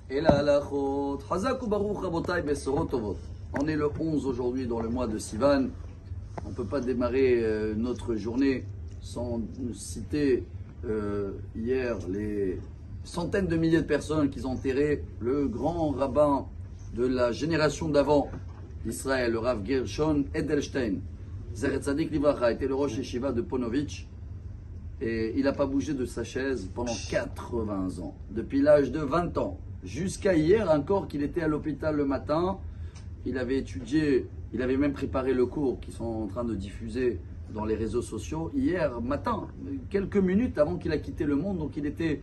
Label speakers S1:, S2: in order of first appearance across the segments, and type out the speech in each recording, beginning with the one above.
S1: Et la halachot. Chazak ou baruch rabotai besorot tovot. On est le 11 aujourd'hui dans le mois de Sivan. On ne peut pas démarrer notre journée sans citer hier les centaines de milliers de personnes qui ont enterré le grand rabbin de la génération d'avant d'Israël, le Rav Gershon Edelstein. Zeret Tzadik Livracha était le rosh yeshiva de Ponovitch et il n'a pas bougé de sa chaise pendant 80 ans. Depuis l'âge de 20 ans, jusqu'à hier encore qu'il était à l'hôpital le matin, il avait étudié, il avait même préparé le cours qu'ils sont en train de diffuser dans les réseaux sociaux hier matin, quelques minutes avant qu'il a quitté le monde. Donc il était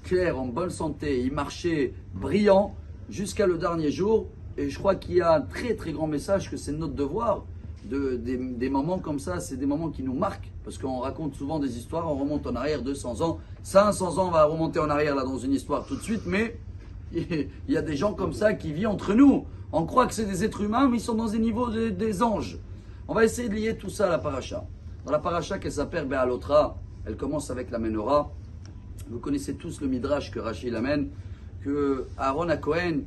S1: clair, en bonne santé, il marchait brillant jusqu'à le dernier jour. Et je crois qu'il y a un très très grand message que c'est notre devoir. Des moments comme ça, c'est des moments qui nous marquent, parce qu'on raconte souvent des histoires, on remonte en arrière 200 ans, 500 ans, on va remonter en arrière là dans une histoire tout de suite, mais il y a des gens comme ça qui vivent entre nous. On croit que c'est des êtres humains, mais ils sont dans des niveaux des anges. On va essayer de lier tout ça à la paracha. Dans la paracha qui s'appelle Be'alotra, elle commence avec la menorah. Vous connaissez tous le midrash que Rachid amène, que Aaron à Cohen,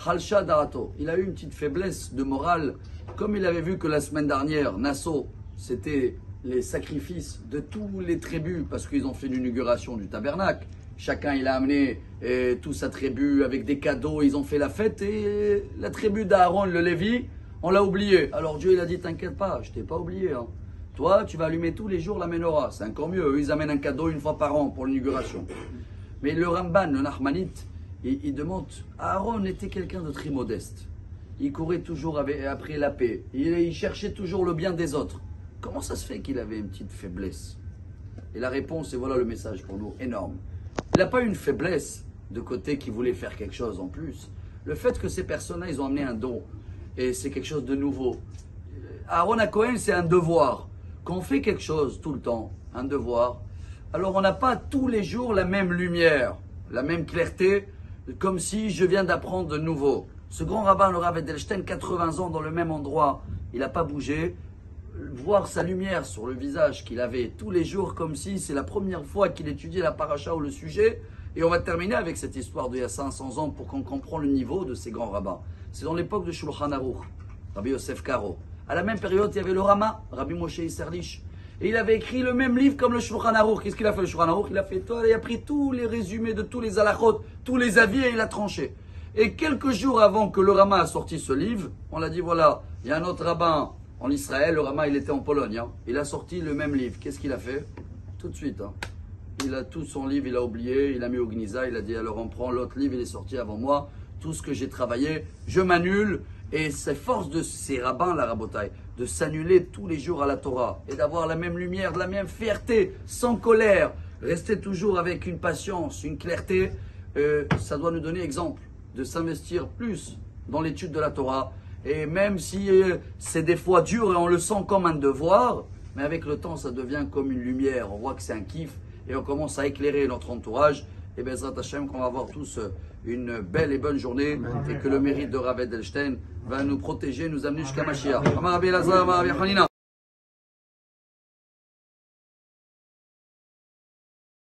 S1: Halsha Darato, il a eu une petite faiblesse de morale, comme il avait vu que la semaine dernière, Nassau, c'était les sacrifices de tous les tribus, parce qu'ils ont fait l'inauguration du tabernacle. Chacun, il a amené toute sa tribu avec des cadeaux, ils ont fait la fête, et la tribu d'Aaron, le Lévi, on l'a oublié. Alors Dieu, il a dit, t'inquiète pas, je t'ai pas oublié. Hein. Toi, tu vas allumer tous les jours la menorah, c'est encore mieux. Eux, ils amènent un cadeau une fois par an pour l'inauguration. Mais le Ramban, le Nachmanite, il demande, Aaron était quelqu'un de très modeste. Il courait toujours après la paix. Il cherchait toujours le bien des autres. Comment ça se fait qu'il avait une petite faiblesse? Et la réponse, et voilà le message pour nous, énorme. Il n'a pas eu une faiblesse de côté qui voulait faire quelque chose en plus. Le fait que ces personnes-là, ils ont amené un don, et c'est quelque chose de nouveau. Aaron à Cohen, c'est un devoir. Quand on fait quelque chose tout le temps, un devoir, alors on n'a pas tous les jours la même lumière, la même clarté, comme si je viens d'apprendre de nouveau. Ce grand rabbin, le Rav Edelstein, 80 ans dans le même endroit, il n'a pas bougé. Voir sa lumière sur le visage qu'il avait tous les jours, comme si c'est la première fois qu'il étudiait la paracha ou le sujet. Et on va terminer avec cette histoire d'il y a 500 ans pour qu'on comprenne le niveau de ces grands rabbins. C'est dans l'époque de Shulchan Aruch, Rabbi Yosef Karo. À la même période, il y avait le Rama, Rabbi Moshe Isserlich. Et il avait écrit le même livre comme le Shulchan Aruch. Qu'est-ce qu'il a fait le Shulchan Aruch? Il a pris tous les résumés de tous les halachot, tous les avis et il a tranché. Et quelques jours avant que le Rama a sorti ce livre, on a dit voilà, il y a un autre rabbin en Israël, le Rama il était en Pologne, hein. Il a sorti le même livre. Qu'est-ce qu'il a fait? Tout de suite, hein. Il a tout son livre, il a oublié, il a mis au Gniza, il a dit alors on prend l'autre livre, il est sorti avant moi, tout ce que j'ai travaillé, je m'annule. Et c'est force de ces rabbins, la rabotaille, de s'annuler tous les jours à la Torah et d'avoir la même lumière, de la même fierté, sans colère, rester toujours avec une patience, une clarté, ça doit nous donner exemple de s'investir plus dans l'étude de la Torah. Et même si c'est des fois dur et on le sent comme un devoir, mais avec le temps ça devient comme une lumière, on voit que c'est un kiff et on commence à éclairer notre entourage. Et Bezrat Hashem qu'on va avoir tous une belle et bonne journée et que le mérite de Rav Edelstein va nous protéger, nous amener jusqu'à Mashiach.